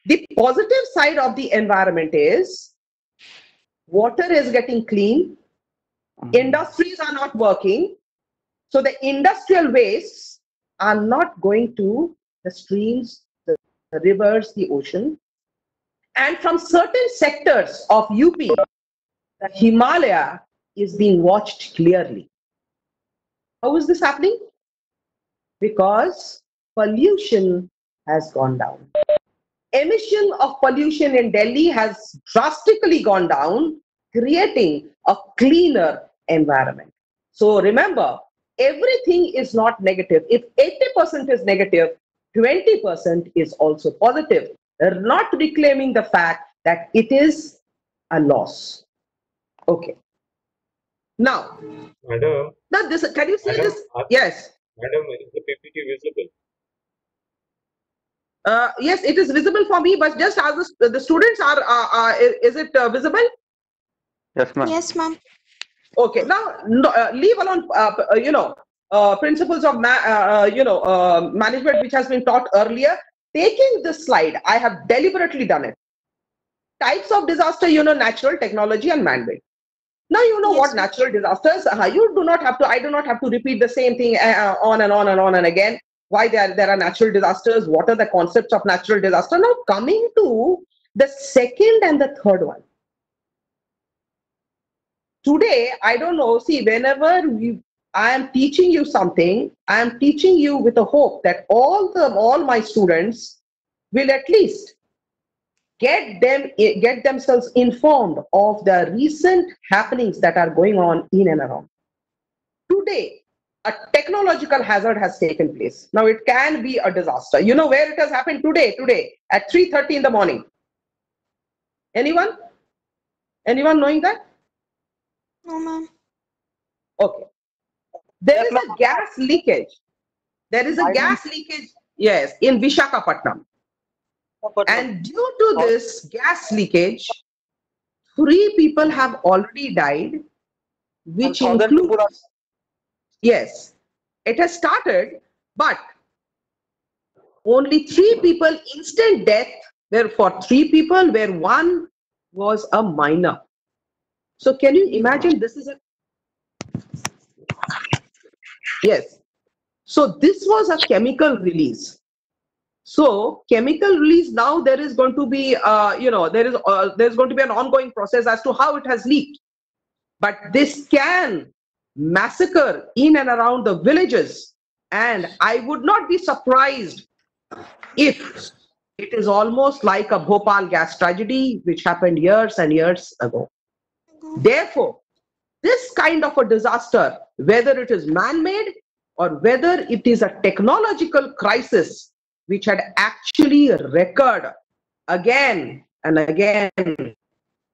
The positive side of the environment is water is getting clean, industries are not working, so the industrial wastes are not going to the streams, the rivers, the ocean. And from certain sectors of UP, the Himalaya is being watched clearly. How is this happening? Because pollution has gone down. Emission of pollution in Delhi has drastically gone down, creating a cleaner environment. So remember, everything is not negative. If 80% is negative, 20% is also positive. They're not reclaiming the fact that it is a loss. Okay. Now, Madam, this, can you see madam, this? Yes. madam, is the PPT visible? Yes, it is visible for me, but just as the students are, is it visible? Yes, ma'am. Yes, ma'am. Okay, now leave alone, principles of management, which has been taught earlier. Taking this slide, I have deliberately done it. Types of disaster, natural, technology, and man-made. Now you know what natural disasters. You do not have to. I do not have to repeat the same thing on and on and on and again. Why there are natural disasters? What are the concepts of natural disaster? Now coming to the second and the third one. Today, I don't know. See, whenever I am teaching you something, I am teaching you with a hope that all my students will at least get themselves informed of the recent happenings that are going on in and around. Today, a technological hazard has taken place. Now, it can be a disaster. You know where it has happened today at 3:30 in the morning? Anyone knowing that? No, ma'am. Okay. There is a gas leakage. There is a gas leakage, yes, in Visakhapatnam. And due to this gas leakage, 3 people have already died, which includes, yes, it has started, but only 3 people, instant death, were for 3 people, where 1 was a minor. So can you imagine, this is a, yes. So this was a chemical release. So chemical release, now there is going to be, there's going to be an ongoing process as to how it has leaked. But this can massacre in and around the villages. And I would not be surprised if it is almost like a Bhopal gas tragedy, which happened years and years ago. Therefore, this kind of a disaster, whether it is man-made or whether it is a technological crisis, which had actually recurred again and again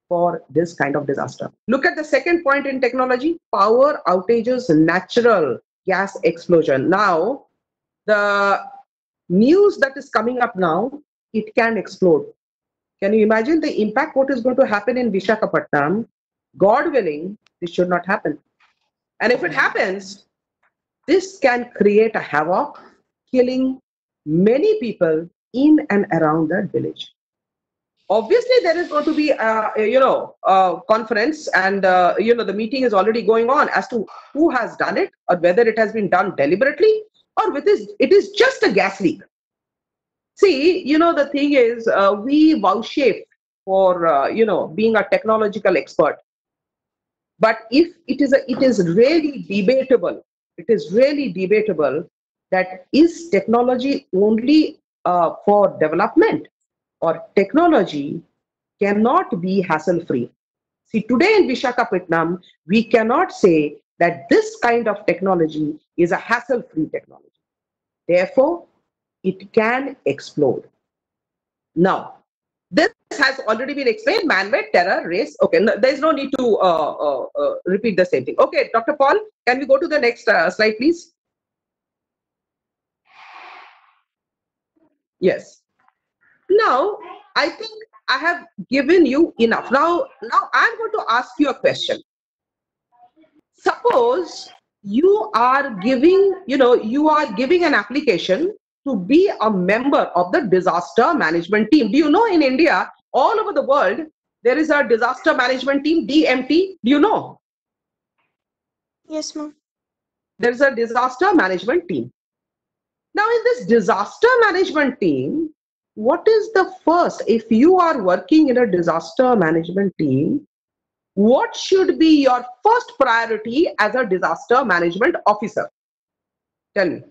for this kind of disaster. Look at the second point in technology: power outages, natural gas explosion. Now, the news that is coming up now, it can explode. Can you imagine the impact? What is going to happen in Visakhapatnam? God willing, this should not happen. And if it happens, this can create a havoc, killing many people in and around that village. Obviously, there is going to be, a conference, and the meeting is already going on as to who has done it, or whether it has been done deliberately, or it is just a gas leak. See, the thing is, we vouchsafe for being a technological expert, but if it is really debatable. It is really debatable that is technology only for development, or technology cannot be hassle-free. See, today in Visakhapatnam, we cannot say that this kind of technology is a hassle-free technology. Therefore, it can explode. Now, this has already been explained: man-made, terror, race. Okay, there's no need to repeat the same thing. Okay, Dr. Paul, can we go to the next slide, please? Yes. Now, I think I have given you enough. Now I'm going to ask you a question. Suppose you are giving an application to be a member of the disaster management team. Do you know in India, all over the world, there is a disaster management team, DMT? Do you know? Yes, ma'am. There is a disaster management team. Now, in this disaster management team, what is the first, if you are working in a disaster management team, what should be your first priority as a disaster management officer? Tell me.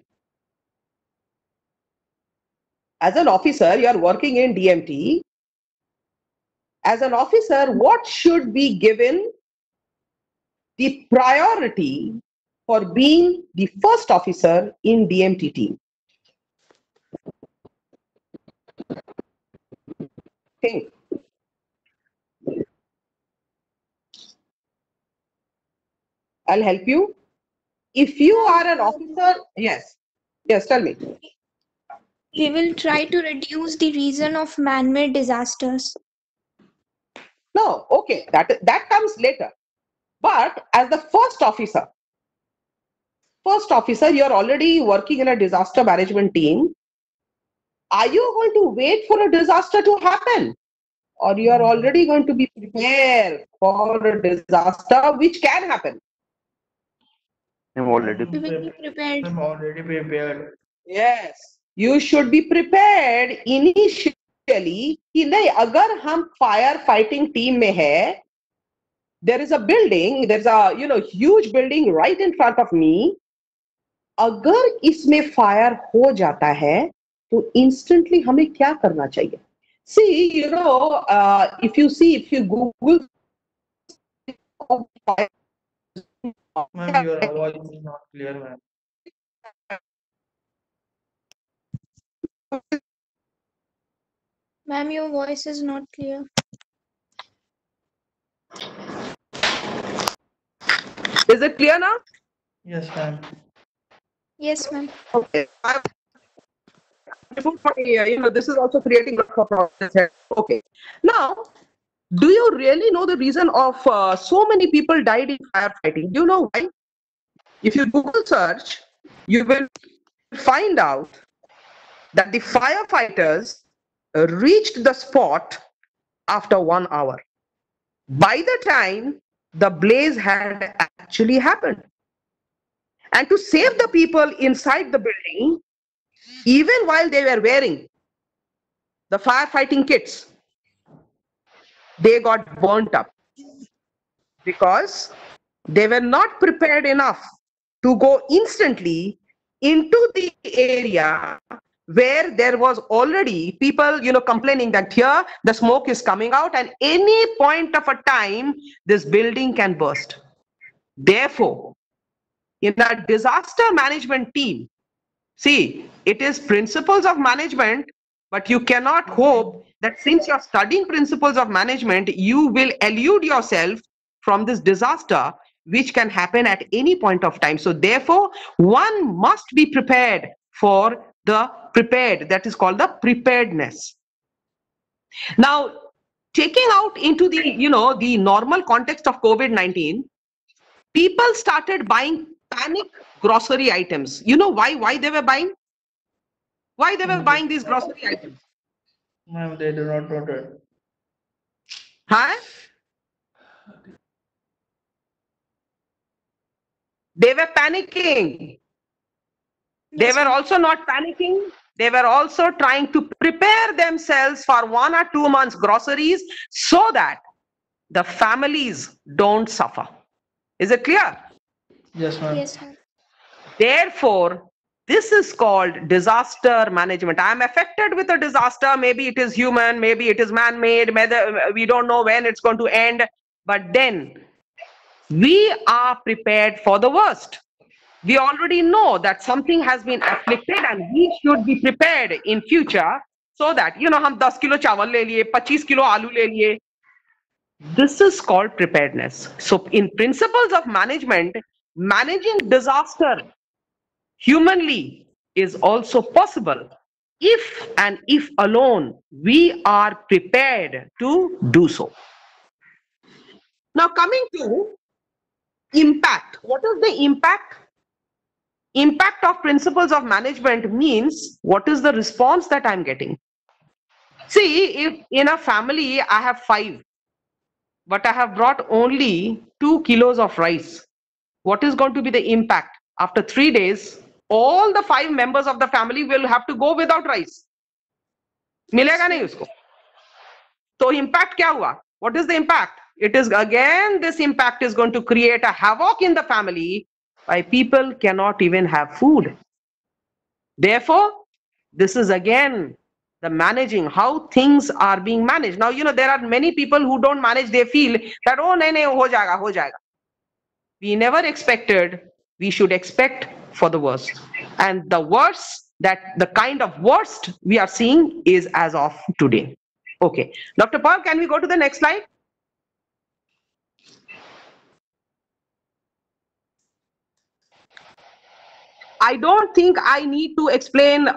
As an officer, you are working in DMT. As an officer, what should be given the priority for being the first officer in DMT team? Think. I'll help you. If you are an officer, yes, tell me. We will try to reduce the reason of man-made disasters. No, okay, that comes later. But as the first officer, you're already working in a disaster management team. Are you going to wait for a disaster to happen? Or you are already going to be prepared for a disaster which can happen? I'm already We will be prepared. I'm already prepared. Yes, you should be prepared initially कि नहीं अगर हम fire fighting team में है, there is a building, there's a huge building right in front of me. अगर इसमें fire हो जाता है तो instantly हमें क्या करना चाहिए? See, if you Google, Ma'am, your voice is not clear, ma'am. Ma'am, your voice is not clear. is it clear now? Yes, ma'am. Yes, ma'am. Okay. This is also creating a problem. Okay. Now, do you really know the reason of so many people died in firefighting? Do you know why? If you Google search, you will find out that the firefighters reached the spot after 1 hour. By the time the blaze had actually happened. And to save the people inside the building, even while they were wearing the firefighting kits, they got burnt up because they were not prepared enough to go instantly into the area where there was already people complaining that here the smoke is coming out and any point of a time this building can burst. Therefore, in a disaster management team, see, it is principles of management, but you cannot hope that since you're studying principles of management, you will elude yourself from this disaster, which can happen at any point of time. So therefore, one must be prepared for the prepared, that is called the preparedness. Now, taking out into the, the normal context of COVID-19, people started buying panic grocery items. You know why they were buying? Why they were buying these grocery items? Ma'am, they do not know that. Huh? They were panicking. They were also not panicking. They were also trying to prepare themselves for 1 or 2 months groceries so that the families don't suffer. Is it clear? Yes, ma'am. Yes, ma'am. Therefore, this is called disaster management. I am affected with a disaster. Maybe it is human, maybe it is man-made, we don't know when it's going to end. But then we are prepared for the worst. We already know that something has been afflicted and we should be prepared in future so that, हम 10 kilo चावल ले लिए, 25 kilo आलू ले लिए. This is called preparedness. So in principles of management, managing disaster humanly is also possible if and if alone we are prepared to do so. Now coming to impact. What is the impact? Impact of principles of management means what is the response that I'm getting. See, if in a family I have 5, but I have brought only 2 kilos of rice, what is going to be the impact? After 3 days, all the 5 members of the family will have to go without rice. मिलेगा नहीं उसको. So impact क्या हुआ? What is the impact? It is again, this impact is going to create a havoc in the family why people cannot even have food. Therefore, this is again the managing, how things are being managed. Now, there are many people who don't manage, they feel that, oh, nahi, ho jayega, ho jayega. We never expected, we should expect for the worst. And the worst, the kind of worst we are seeing is as of today. Okay. Dr. Paul, can we go to the next slide? I don't think I need to explain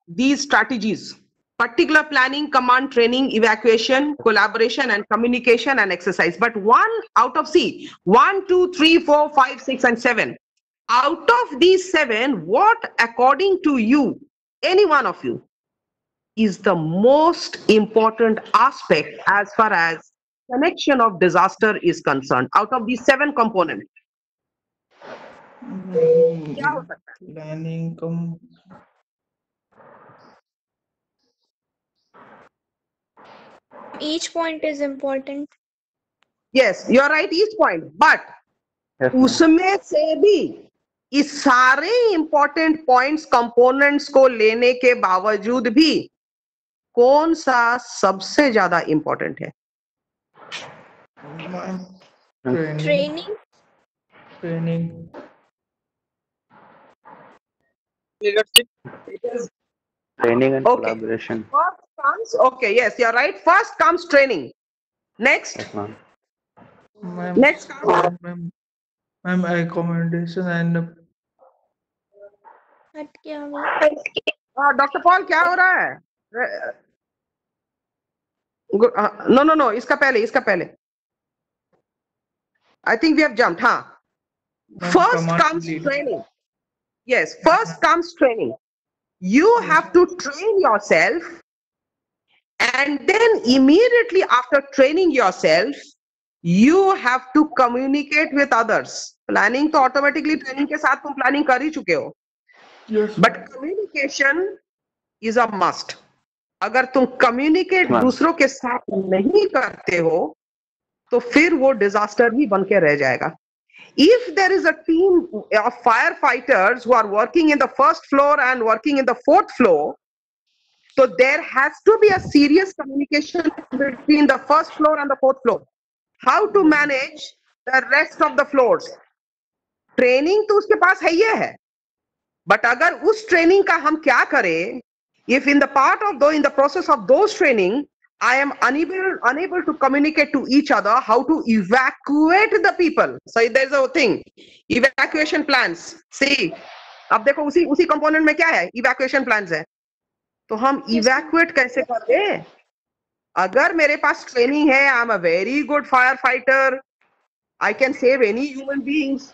these strategies. Particular planning, command, training, evacuation, collaboration, and communication and exercise. But 1 out of 1, 2, 3, 4, 5, 6, and 7. Out of these 7, what according to you, any one of you, is the most important aspect as far as connection of disaster is concerned? Out of these 7 components. क्या हो सकता है? Planning, Each point is important. Yes, you are right, each point. But Yes, ma'am. उसमें से भी इस सारे important points, components को लेने के बावजूद भी कौन सा सबसे ज्यादा important है? Training. Training. Training and Okay. collaboration. First comes, okay, yes, you're right. First comes training. Next, Yes, ma'am. next comes Ma'am, accommodation and हट गया वो. Dr. Paul, क्या हो रहा है? No, इसका पहले. I think we have jumped, huh? Ma'am, First command comes lead. training. Yes, first comes training. You have to train yourself, and then immediately after training yourself, you have to communicate with others. Planning तो automatically training के साथ तुम planning कर ही चुके हो. Yes. But communication is a must. अगर तुम communicate Ma'am. दूसरों के साथ नहीं करते हो, तो फिर वो disaster ही बन के रह जाएगा. If there is a team of firefighters who are working in the first floor and working in the 4th floor, so there has to be a serious communication between the first floor and the 4th floor. How to manage the rest of the floors? Training तो उसके पास है ये है. But अगर उस training का हम क्या करें? If in the process of those training, I am unable to communicate to each other how to evacuate the people. So there's a thing, evacuation plans. See, अब देखो उसी component में क्या है? Evacuation plans है. तो हम evacuate कैसे करें? अगर मेरे पास training है, I'm a very good firefighter, I can save any human beings.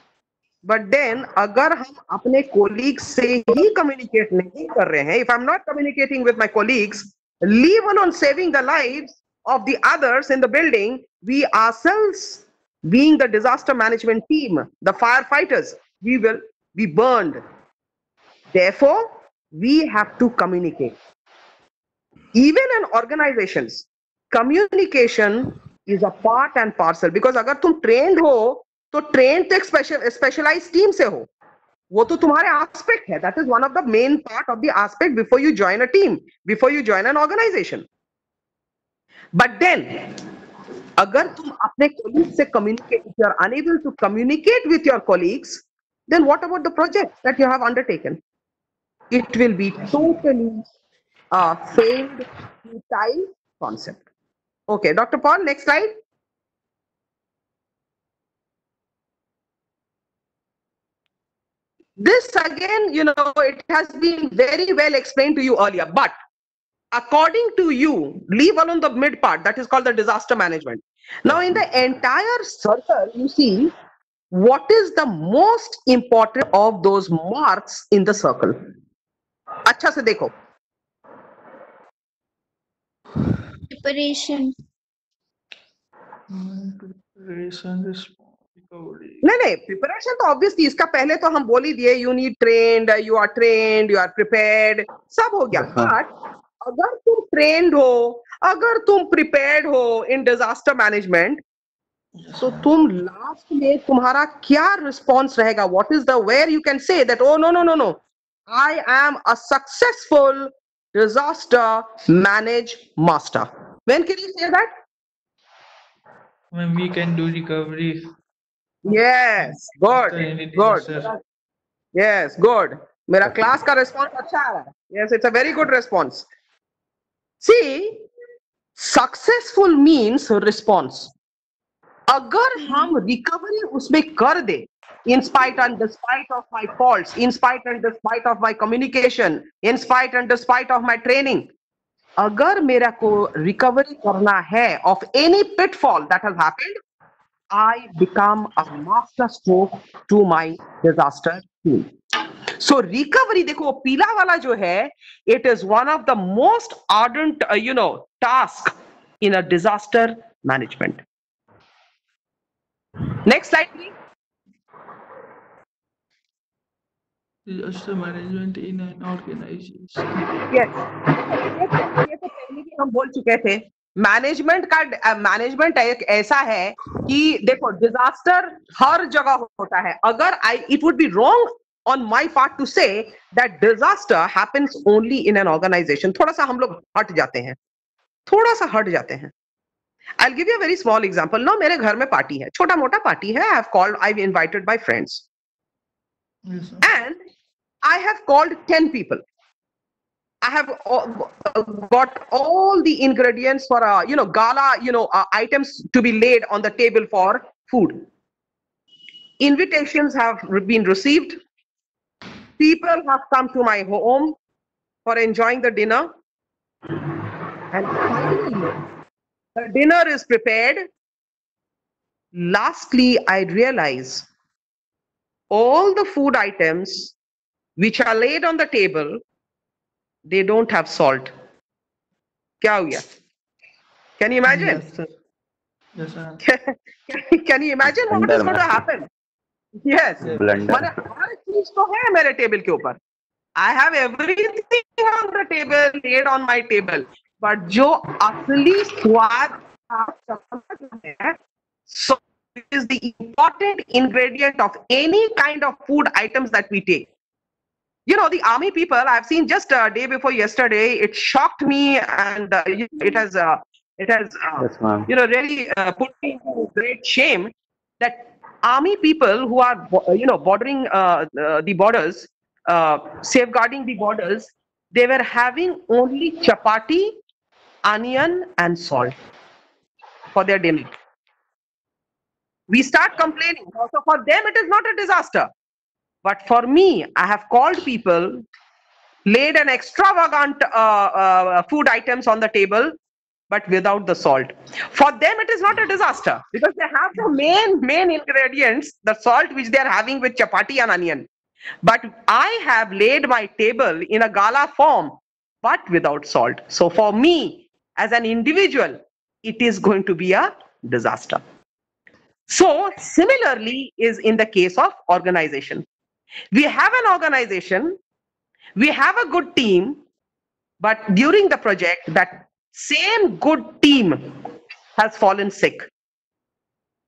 But then अगर हम अपने colleagues से ही communicate नहीं कर रहे हैं, if I'm not communicating with my colleagues, leave alone saving the lives of the others in the building, we ourselves, being the disaster management team, the firefighters, we will be burned. Therefore, we have to communicate. Even in organizations, communication is a part and parcel. Because अगर तुम trained हो, तो trained तो एक specialized team से हो. वो तो तुम्हारे aspect है. That is one of the main part of the aspect before you join a team, before you join an organization. But then, अगर तुम अपने colleagues से communicate, if you are unable to communicate with your colleagues, then what about the project that you have undertaken? It will be totally failed, futile concept. Okay, Dr. Paul, next slide. This again, it has been very well explained to you earlier, but according to you, leave alone the mid part, that is called the disaster management. Now in the entire circle, you see, what is the most important of those marks in the circle? अच्छा से देखो. Preparation. Preparation, recovery. नहीं, preparation तो obviously इसका पहले तो हम बोल ही दिए, you need trained, you are prepared, सब हो गया. बट अगर तुम ट्रेन्ड हो, अगर तुम प्रिपेयर्ड हो इन डिजास्टर मैनेजमेंट, तो तुम लास्ट में तुम्हारा क्या रिस्पॉन्स रहेगा? What is the where you can say that oh no I am a successful disaster manage master. When can you say that? When we can do recovery. Yes, good, after any good. disaster. Yes, good. मेरा class का response अच्छा आ रहा है. Yes, it's a very good response. See, successful means response. अगर हम recovery उसमें कर दे, in spite and despite of my faults, in spite and despite of my communication, in spite and despite of my training, अगर मेरा को recovery करना है of any pitfall that has happened, I become a master stroke to my disaster team. So recovery, देखो पीला वाला जो है, it is one of the most ardent, task in a disaster management. Next slide, please. Disaster management in an organization. Yes. ये तो पहले भी हम बोल चुके थे. मैनेजमेंट एक ऐसा है कि देखो डिजास्टर हर जगह होता है. अगर it would be wrong on my part to say that disaster happens only in an organization. थोड़ा सा हम लोग हट जाते हैं, थोड़ा सा हट जाते हैं. I'll give you a very small example. Now मेरे घर में पार्टी है, छोटा मोटा पार्टी है. I've invited my friends. Yes, sir. And I have called 10 people. I have got all the ingredients for a gala items to be laid on the table for food. Invitations have been received. People have come to my home for enjoying the dinner. And finally, the dinner is prepared. Lastly, I realize all the food items which are laid on the table, they don't have salt. क्या हो गया? Can you imagine? Yes, sir. Yes, sir. Can you imagine what is going to happen? Yes. Blunder. माने हर चीज तो है मेरे table के ऊपर. I have everything on the table, laid on my table. But जो असली स्वाद है, so it is the important ingredient of any kind of food items that we take. The army people, I've seen just a day before yesterday, it shocked me, and it has Yes, ma'am. really put me into great shame that army people who are bordering the borders, safeguarding the borders, they were having only chapati, onion and salt for their dinner. We start complaining. Also for them it is not a disaster. But for me, I have called people, laid an extravagant food items on the table, but without the salt. For them, it is not a disaster because they have the main ingredients, the salt which they are having with chapati and onion. But I have laid my table in a gala form, but without salt. So for me, as an individual, it is going to be a disaster. So similarly is in the case of organization. We have an organization, we have a good team, but during the project, that same good team has fallen sick.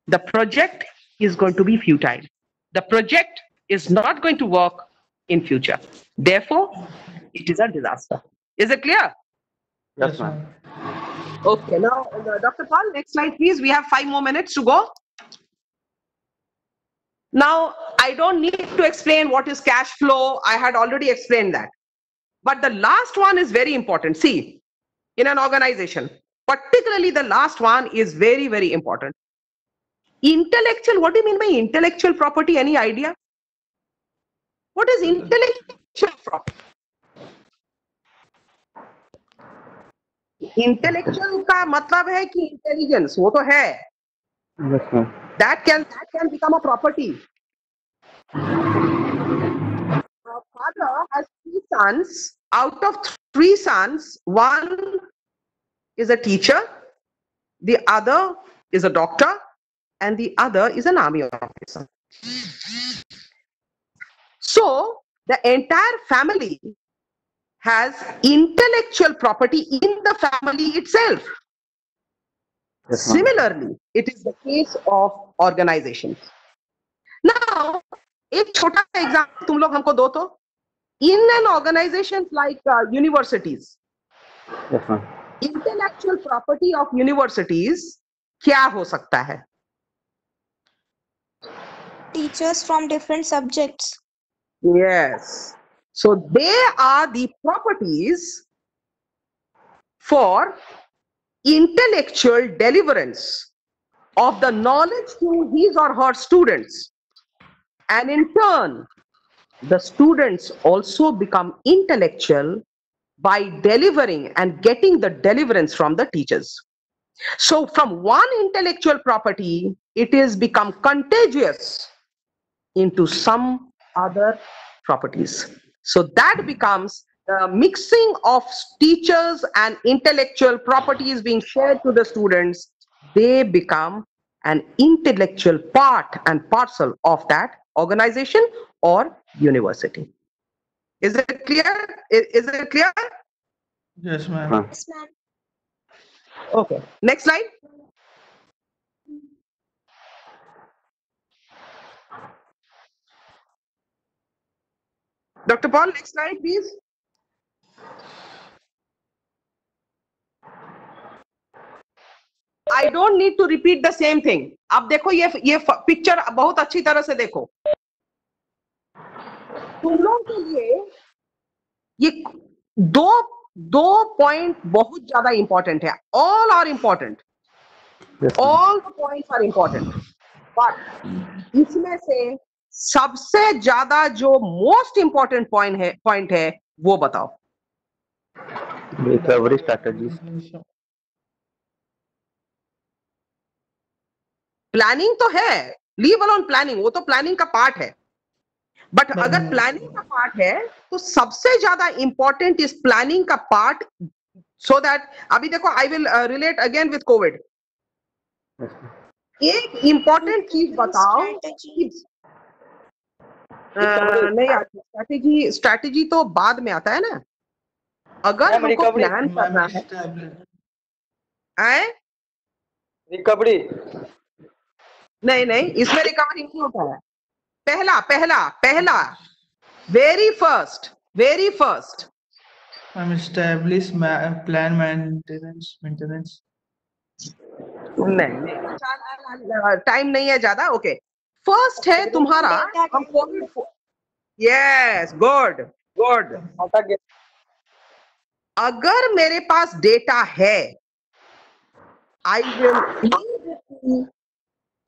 The project is going to be futile. The project is not going to work in future. Therefore, it is a disaster. Is it clear? Yes, ma'am. Okay, now Dr. Paul, next slide please. We have 5 more minutes to go. Now, I don't need to explain what is cash flow. I had already explained that. But the last one is very important. See, in an organization, particularly the last one is very, very important. Intellectual, what do you mean by intellectual property? Any idea? What is intellectual property? Intellectual का मतलब है कि intelligence, वो तो है. Yes, ma'am. That can become a property. A father has 3 sons. Out of 3 sons, one is a teacher, the other is a doctor, and the other is an army officer. So the entire family has intellectual property in the family itself. Yes, ma'am. Similarly, it is the case of organization. Now, एक छोटा सा example तुम लोग हमको दो तो. In an organization like universities, Yes, ma'am. intellectual property of universities क्या हो सकता है? Teachers from different subjects. Yes. So they are the properties for intellectual deliverance of the knowledge to his or her students. And in turn, the students also become intellectual by delivering and getting the deliverance from the teachers. So from one intellectual property, it is become contagious into some other properties. So that becomes the mixing of teachers and intellectual properties being shared to the students. They become an intellectual part and parcel of that organization or university. Is it clear? Is it clear? Yes, ma'am. Ma'am. Yes, ma'am. Okay. Next slide. Dr. Paul, next slide, please. I don't need to repeat the same thing. अब देखो ये picture बहुत अच्छी तरह से देखो. तुम लोगों के लिए ये दो पॉइंट बहुत ज्यादा इंपॉर्टेंट है. All are important. Yes, ma'am. All the points are important. But इसमें से सबसे ज्यादा जो मोस्ट इंपॉर्टेंट पॉइंट है वो बताओ. Recovery strategies. प्लानिंग तो है, लीव अलोन प्लानिंग, वो तो प्लानिंग का पार्ट है. बट But- अगर प्लानिंग का पार्ट है तो सबसे ज्यादा इंपॉर्टेंट इस प्लानिंग का पार्ट, सो दैट अभी देखो I will relate again with Covid. Yes, ma'am. एक इंपॉर्टेंट चीज बताओ कि नहीं, स्ट्रैटेजी तो बाद में आता है ना. अगर हमको प्लान करना है, रिकवरी नहीं इसमें रिकवरी नहीं होता है. पहला very first I'm establish plan maintenance. नहीं टाइम नहीं है ज्यादा. ओके, फर्स्ट है तुम्हारा हम कोविड. Yes, good. अटक गया. अगर मेरे पास डेटा है, आई विल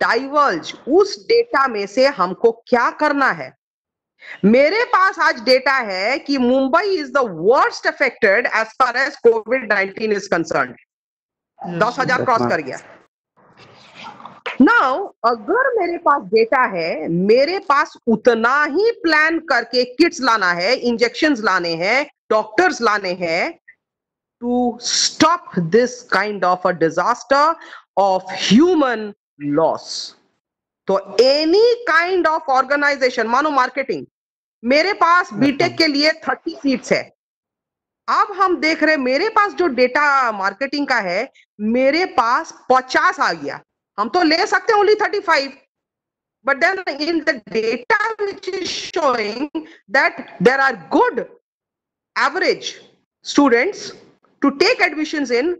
डाइवर्ज उस डेटा में से हमको क्या करना है. मेरे पास आज डेटा है कि Mumbai is the worst affected as far as COVID-19 is concern. 10,000 cross कर गया. नाउ अगर मेरे पास डेटा है, मेरे पास उतना ही प्लान करके किट्स लाना है, इंजेक्शंस लाने हैं, डॉक्टर्स लाने हैं to stop this kind of a disaster of human loss. तो एनी काइंड ऑफ ऑर्गेनाइजेशन, मानो मार्केटिंग, मेरे पास बीटेक के लिए 30 सीट्स है. अब हम देख रहे, मेरे पास जो डेटा मार्केटिंग का है, मेरे पास 50 आ गया. हम तो ले सकते हैं only 35, but then in the data which is showing that there are good average students to take admissions in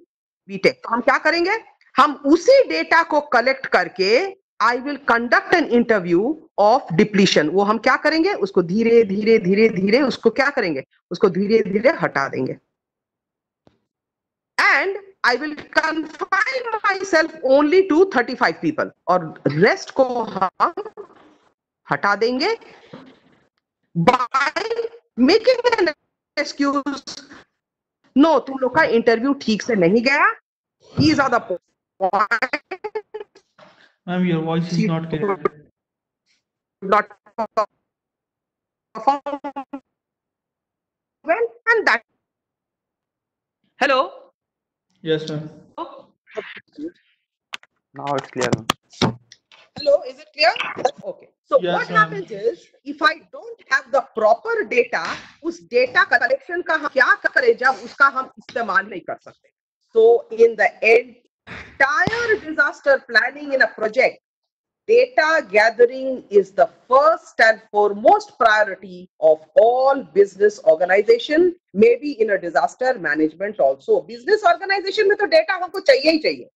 BTech. तो हम क्या करेंगे, हम उसी डेटा को कलेक्ट करके I will conduct an interview of depletion. वो हम क्या करेंगे, उसको धीरे धीरे उसको क्या करेंगे, उसको धीरे धीरे हटा देंगे. And I will confine myself only to 35 people और रेस्ट को हम हटा देंगे by making an excuse. No, तुम लोग का इंटरव्यू ठीक से नहीं गया. These are the points Ma'am, your voice is She not clear. could not perform well, and that. Hello. Yes, ma'am. Now it's clear, ma'am. Hello, is it clear? Okay. So Yes, what ma'am. happens is, if I don't have the proper data, उस data collection का हम क्या करें जब उसका हम इस्तेमाल नहीं कर सकते. So in the entire disaster planning in a project, data gathering is the first and foremost priority of all business organization, maybe in a disaster management also. Business organization में तो data हमको चाहिए ही चाहिए.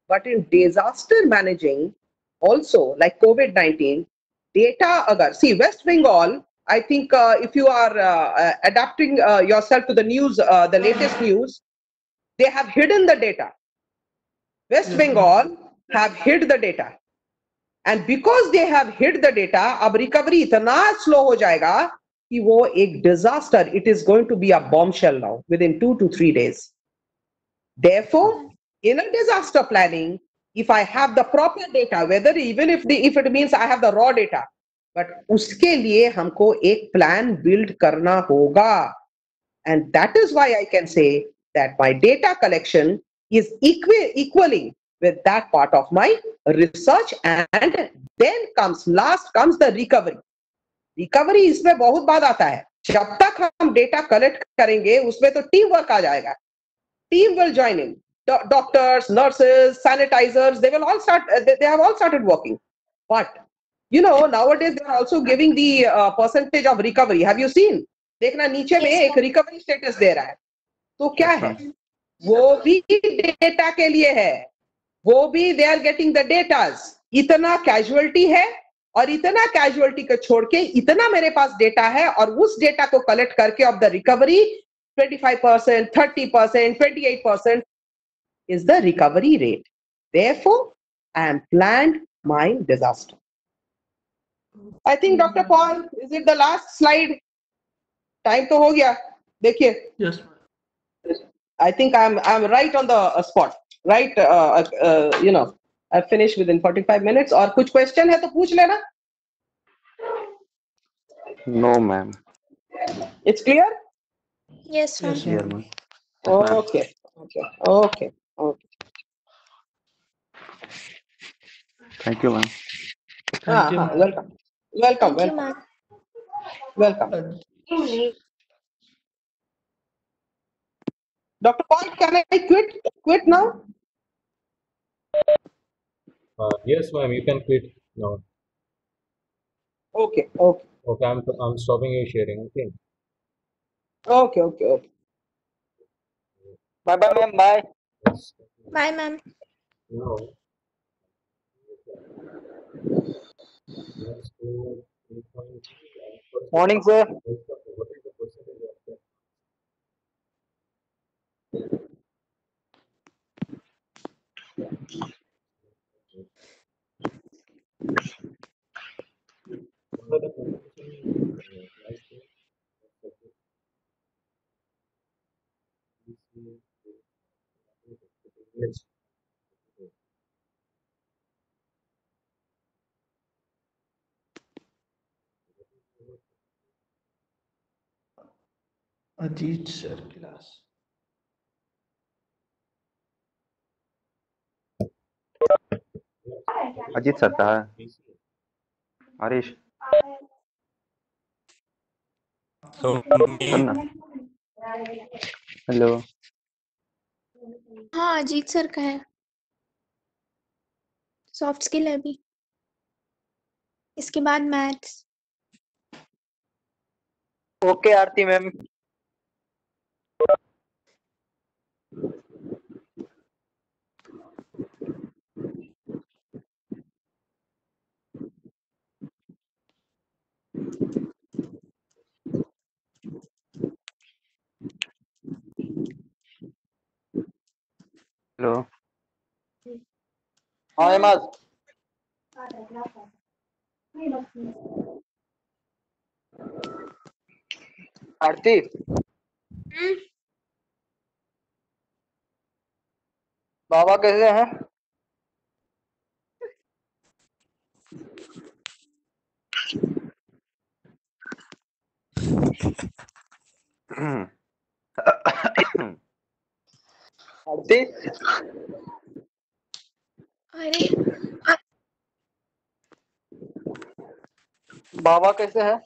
But in disaster managing, also like COVID-19, data agar, see West Bengal, I think if you are adapting yourself to the news, the latest news, they have hidden the data. West Yes, Bengal have hid the data. And because they have hid the data, अब recovery इतना slow हो जाएगा कि वो एक disaster, it is going to be a bombshell now within 2 to 3 days. Therefore, in a disaster planning, if I have the proper data, whether even if it means I have the raw data, but उसके लिए हमको एक plan build करना होगा. And that is why I can say that my data collection is equaling with that part of my research, and then last comes the recovery. Recovery इसमें बहुत बाद आता है. जब तक हम data collect करेंगे उसमें तो team work आ जाएगा. Team will join in. Doctors, nurses, sanitizers, they will all start. They have all started working. But you know, nowadays they are also giving the percentage of recovery. Have you seen? देखना नीचे में Yes, एक ma'am. recovery status दे रहा है. तो क्या Yes, है? ma'am. वो भी डेटा के लिए है. वो भी they are getting the datas. इतना casualty है और इतना casualty को छोड़ के इतना मेरे पास डेटा है और उस डेटा को कलेक्ट करके of the recovery 25%, 30%, 28% is the recovery rate. Therefore, I am planned my disaster. I think Dr. Paul, is it the last slide? Time तो हो गया. देखिए, Yes, ma'am. I think I'm right on the spot. Right, you know, I finished within 45 minutes. और कुछ question है तो पूछ लेना. No, ma'am. It's clear? Yes, ma'am. Yes, Clear, ma'am. ma'am. Yes, ma'am. Okay. Okay. Thank you, ma'am. Thank you, ma'am. Welcome. Thank you, ma'am. Welcome. Dr. Paul, can I quit now? Yes, ma'am, you can quit now. Okay. Okay, I'm stopping you sharing. Okay. Okay. Bye bye, ma'am. Bye. Yes. Bye, ma'am. Now, let's go 3.2 and first Morning, sir. what is the percentage of the what are the competition last year? Yes. Ajit sir class. Ajit sir कहा है हरीश सुनना hello हाँ, Ajit sir का है. Soft skill है अभी. इसके बाद मैथ्स. Okay, आरती मैम. हेलो हाँ, हेमाज. आरती. बाबा कैसे हैं? आरती अरे बाबा कैसे है?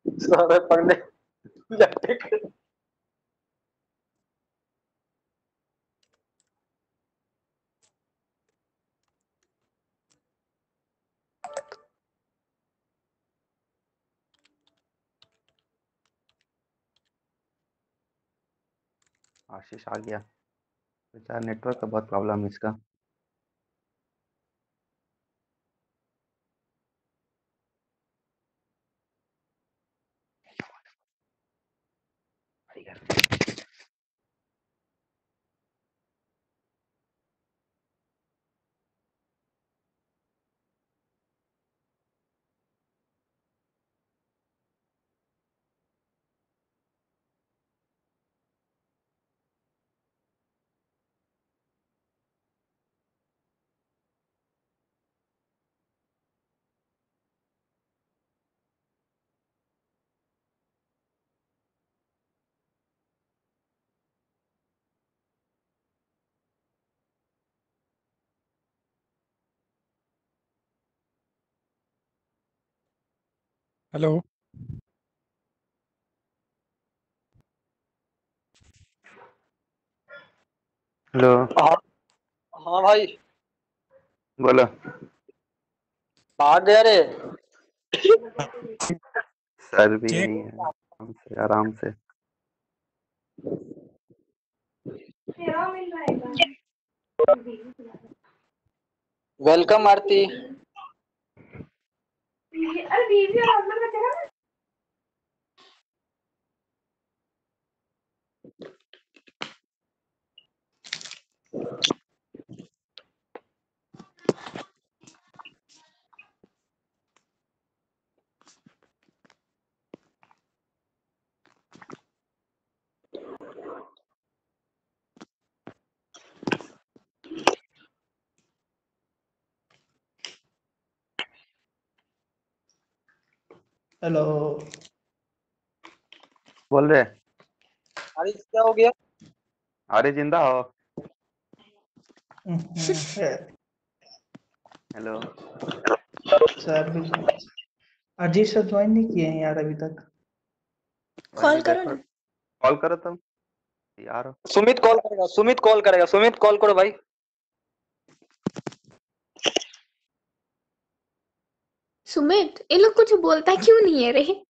सारे पढ़ने जाते हैं। आशीष आ गया। बेचारा नेटवर्क का बहुत प्रॉब्लम है इसका। हेलो। हेलो। हाँ हाँ भाई बोलो। आ गया रे। सर भी चेक। यही है, हमसे आराम से। वेलकम आरती। हेलो। बोल रहे। अरे क्या हो गया? अरे जिंदा हो। है, हेलो। सर भी अजीत सर ज्वाइन नहीं किए हैं यार अभी तक। कॉल करो ना। कॉल करो तुम यार। सुमित कॉल करेगा, सुमित कॉल करेगा, सुमित कॉल करो भाई। सुमित, ये लोग कुछ बोलता क्यों नहीं है रे?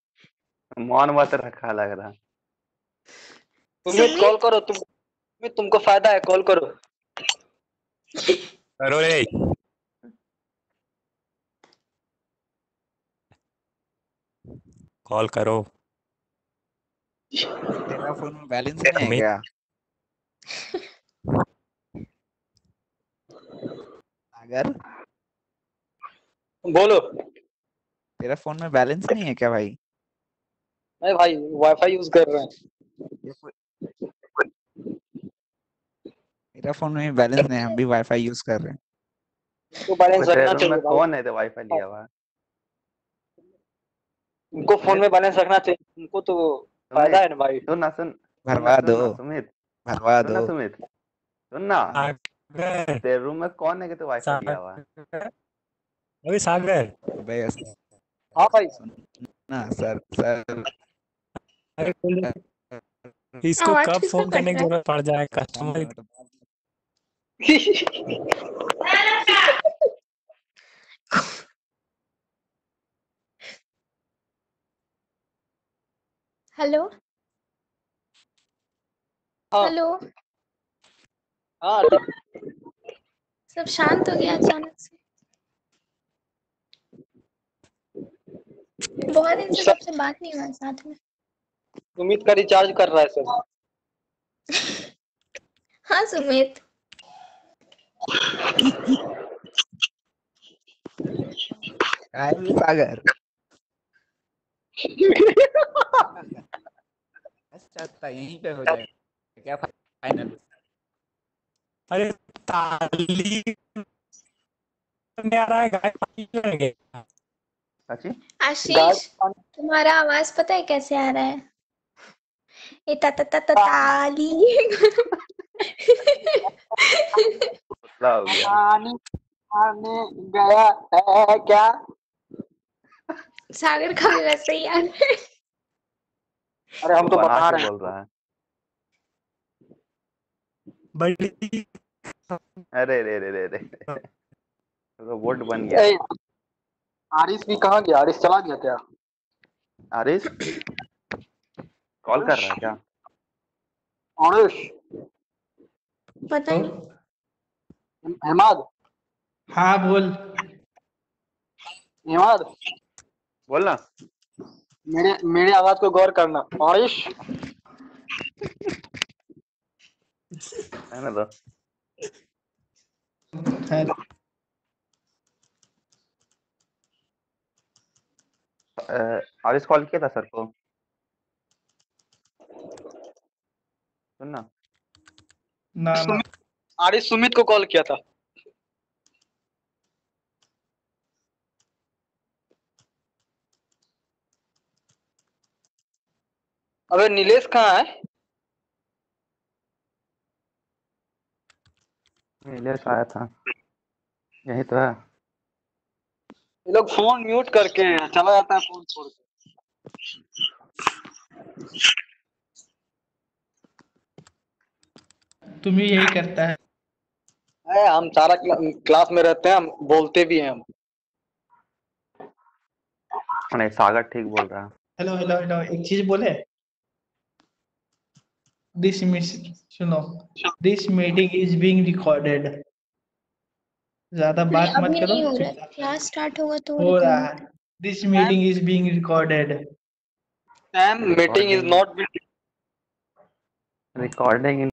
मौन मत रखा लग रहा। सुमित कॉल सुमित, करो तुम, सुमित तुमको फायदा है, कॉल करो। करो रे। कॉल करो। तेरा फोन में बैलेंस नहीं है सुमित। क्या? अगर बोलो। तेरा फोन में बैलेंस नहीं है क्या भाई? नहीं भाई, वाईफाई यूज कर रहे हैं। ये कोई- मेरा फोन में बैलेंस नहीं है, हम भी वाईफाई यूज कर रहे हैं। तो बैलेंस तेरे रखना रूम में चाहिए भाई। कौन है तो वाईफाई लिया हुआ है? उनको फोन में बैलेंस रखना चाहिए, उनको तो फायदा सुमित है ना भाई। सुन ना, भरवा दो, सुमित भरवा सुन दो। ना सुमित, सुन ना। सागर। तेरे रूम में कौन है कि तो वाईफाई लिया हुआ है? सागर। अभी सागर। अबे हाँ भाई। सुन ना सर, सर अरे बोलो, इसको आवाज कब किसका फोन कट करने की रहा है? जरूरत पड़ जाए काम कस्टमर। करो तो हेलो हाँ हेलो। हाँ। सब शांत हो गया अचानक से। बहुत दिन से सब सबसे बात नहीं हुआ है साथ में। सुमित का रिचार्ज कर रहा है सब। हाँ सुमित। काय भी सागर। अच्छा यहीं पे हो जाएगा क्या फाइनल? अरे ताली नहीं आ रहा है, गाय पानी क्यों नहीं गया? चाची आशीष, तुम्हारा आवाज पता है कैसे आ रहा है? ए ता ता ता ता ताली। पतला हो गया। पानी आने गया है क्या? सागर का भी वैसे ही आ रहा है। अरे हम तो बना बता के रहे हैं। बोल रहा है। बड़ी अरे रे रे रे रे रोबोट बन गया। ए, आरिस भी कहाँ गया? आरिस चला गया क्या? आरिस कॉल कर रहा है क्या? आरिस, पता नहीं। हेमाद, हाँ बोल। हेमाद, बोल ना। मेरे आवाज को गौर करना। आरिस, है ना तो है। आरिस कॉल किया था सर को। सुन ना। ना ना आरिस सुमित को कॉल किया था। अबे नीलेश कहाँ है? नीलेश आया था, यही तो है। ये लोग फोन म्यूट करके चला जाता है फोन छोड़ के। तुम भी यही करता है। हम सारा क्लास में रहते हैं, हम बोलते भी हैं हम। नहीं सागर ठीक बोल रहा है। हेलो हेलो हेलो, एक चीज बोले। दिस सुनो, this meeting is being recorded. ज्यादा नहीं, बात मत अभी करो, नहीं हो रहा है। चुपचाप क्लास स्टार्ट होगा तो हो रहा recording। है। This meeting is being recorded. Meeting is not recording